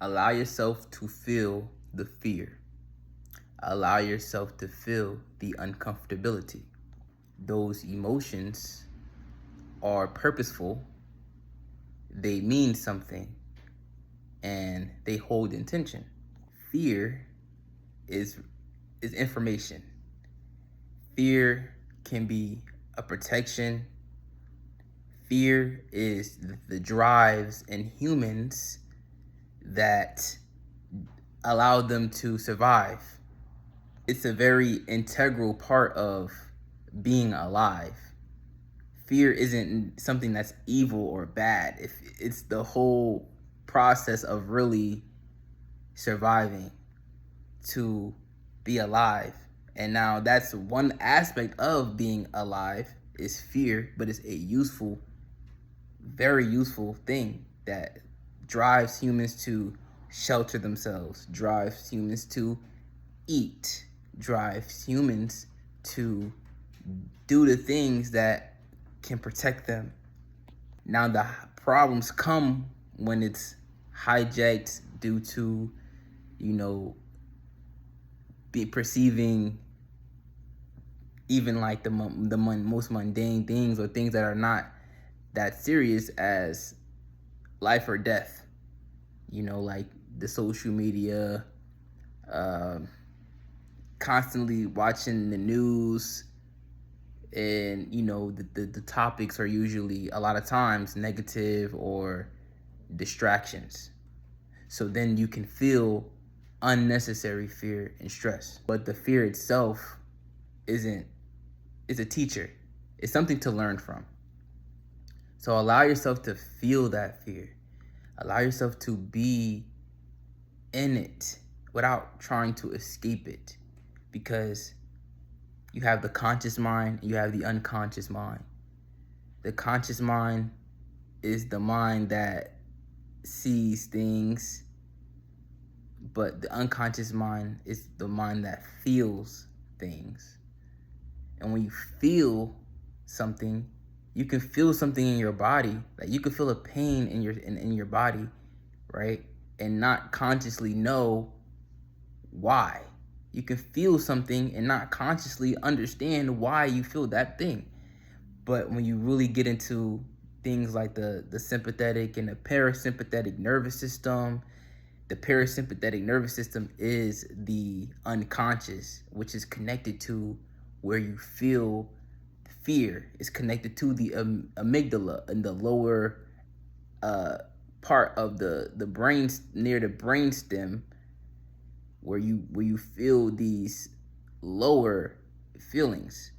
Allow yourself to feel the fear. Allow yourself to feel the uncomfortability. Those emotions are purposeful, they mean something, and they hold intention. Fear is information. Fear can be a protection. Fear is the drives in humans that allow them to survive. It's a very integral part of being alive. Fear isn't something that's evil or bad. If it's the whole process of really surviving to be alive. And now that's one aspect of being alive is fear, but it's a useful, very useful thing that drives humans to shelter themselves, drives humans to eat, drives humans to do the things that can protect them. Now the problems come when it's hijacked due to, be perceiving even like the most mundane things or things that are not that serious as life or death. Like the social media, constantly watching the news, and the topics are usually a lot of times negative or distractions. So then you can feel unnecessary fear and stress. But the fear itself isn't is a teacher. It's something to learn from. So allow yourself to feel that fear. Allow yourself to be in it without trying to escape it, because you have the conscious mind, you have the unconscious mind. The conscious mind is the mind that sees things, but the unconscious mind is the mind that feels things. And when you feel something, you can feel something in your body. Like you can feel a pain in your body, right? And not consciously know why. You can feel something and not consciously understand why you feel that thing. But when you really get into things like the sympathetic and the parasympathetic nervous system, the parasympathetic nervous system is the unconscious, which is connected to where you feel fear. It's connected to the amygdala in the lower part of the brain, near the brain stem, where you feel these lower feelings.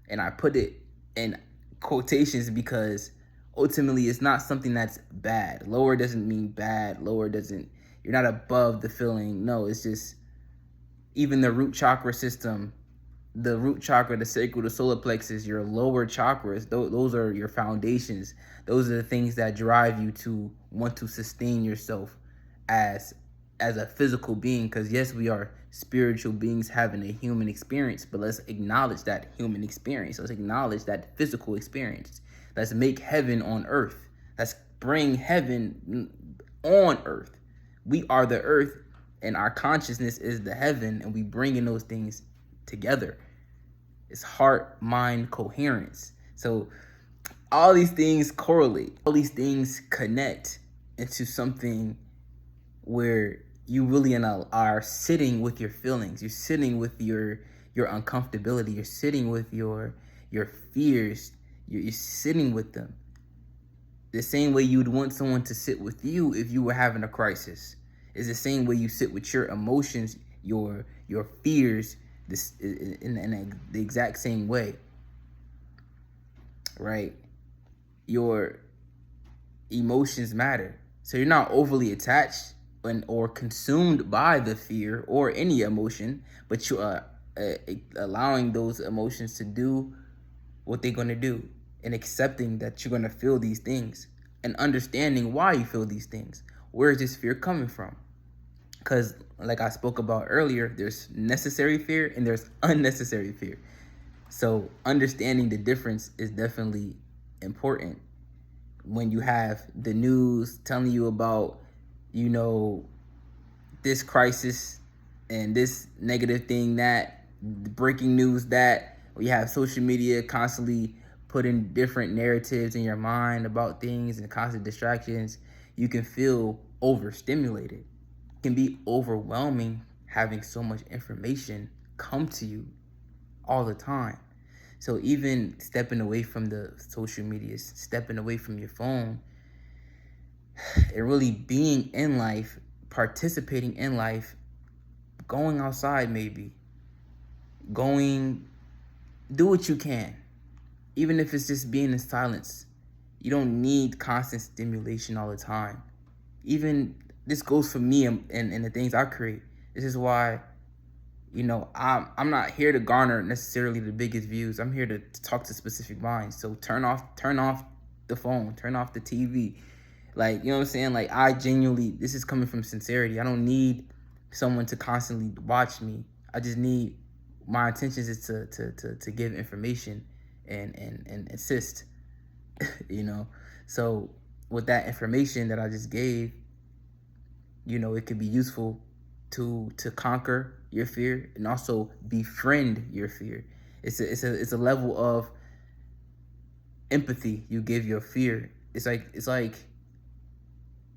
And I put it in quotations because ultimately it's not something that's bad. Lower doesn't mean bad. Lower doesn't, you're not above the feeling. No, it's just, even the root chakra system, the root chakra, the sacral, the solar plexus, your lower chakras, those are your foundations. Those are the things that drive you to want to sustain yourself as a physical being. Because yes, we are spiritual beings having a human experience, but let's acknowledge that human experience. Let's acknowledge that physical experience. Let's make heaven on earth. Let's bring heaven on earth. We are the earth, and our consciousness is the heaven, and we bring in those things together. It's heart mind coherence. So all these things correlate, all these things connect into something where you really are sitting with your feelings. You're sitting with your uncomfortability. You're sitting with your fears. You're sitting with them the same way you'd want someone to sit with you if you were having a crisis. Is the same way you sit with your emotions, your fears, this in the exact same way, right? Your emotions matter. So you're not overly attached or consumed by the fear or any emotion, but you are allowing those emotions to do what they're going to do, and accepting that you're going to feel these things and understanding why you feel these things. Where is this fear coming from? Because like I spoke about earlier, there's necessary fear and there's unnecessary fear. So understanding the difference is definitely important. When you have the news telling you about, this crisis and this negative thing, that breaking news, that we have social media constantly putting different narratives in your mind about things and constant distractions, you can feel overstimulated. It can be overwhelming having so much information come to you all the time. So even stepping away from the social media, stepping away from your phone, and really being in life, participating in life, going outside, maybe going, do what you can, even if it's just being in silence. You don't need constant stimulation all the time. Even this goes for me and the things I create. This is why, I'm not here to garner necessarily the biggest views. I'm here to talk to specific minds. So turn off the phone, turn off the TV. Like, you know what I'm saying? Like, I genuinely, this is coming from sincerity. I don't need someone to constantly watch me. I just need, my intentions is to give information and assist, you know? So with that information that I just gave, it could be useful to conquer your fear and also befriend your fear. It's a level of empathy you give your fear. It's like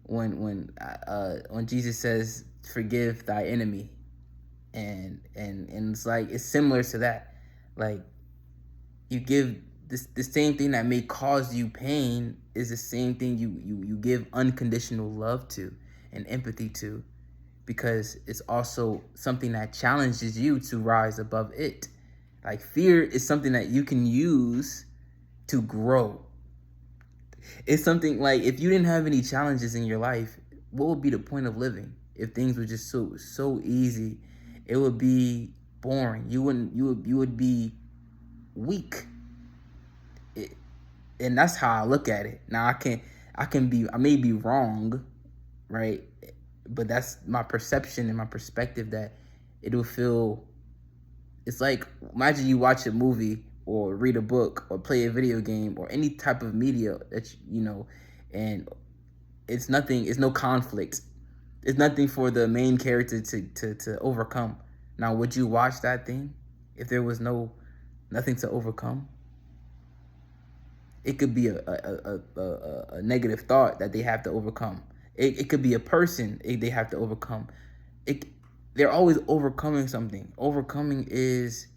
when Jesus says, "Forgive thy enemy," and it's like, it's similar to that. Like, you give the same thing that may cause you pain is the same thing you give unconditional love to and empathy to, because it's also something that challenges you to rise above it. Like, fear is something that you can use to grow. It's something like, if you didn't have any challenges in your life, what would be the point of living? If things were just so easy, it would be boring. You would be weak. And that's how I look at it. Now I may be wrong, right? But that's my perception and my perspective, that it'll feel, it's like, imagine you watch a movie or read a book or play a video game or any type of media that and it's no conflict. It's nothing for the main character to overcome. Now, would you watch that thing if there was nothing to overcome? It could be a negative thought that they have to overcome. It could be a person they have to overcome. They're always overcoming something. Overcoming is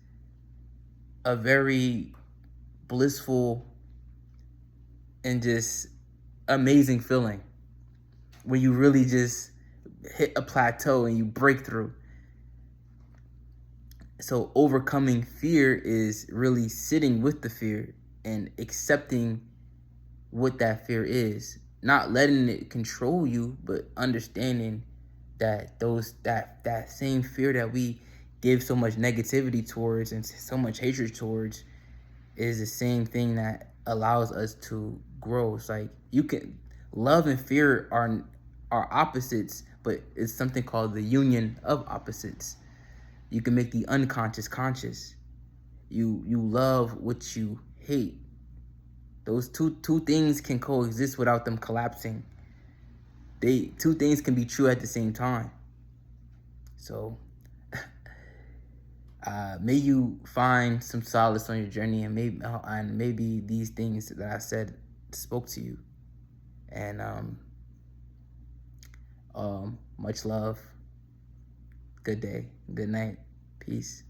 a very blissful and just amazing feeling when you really just hit a plateau and you break through. So overcoming fear is really sitting with the fear and accepting what that fear is, not letting it control you, but understanding that that same fear that we give so much negativity towards and so much hatred towards is the same thing that allows us to grow. It's like, love and fear are opposites, but it's something called the union of opposites. You can make the unconscious conscious. You love what you hate. Those two things can coexist without them collapsing. Two things can be true at the same time. So may you find some solace on your journey, and maybe these things that I said spoke to you. And much love. Good day. Good night. Peace.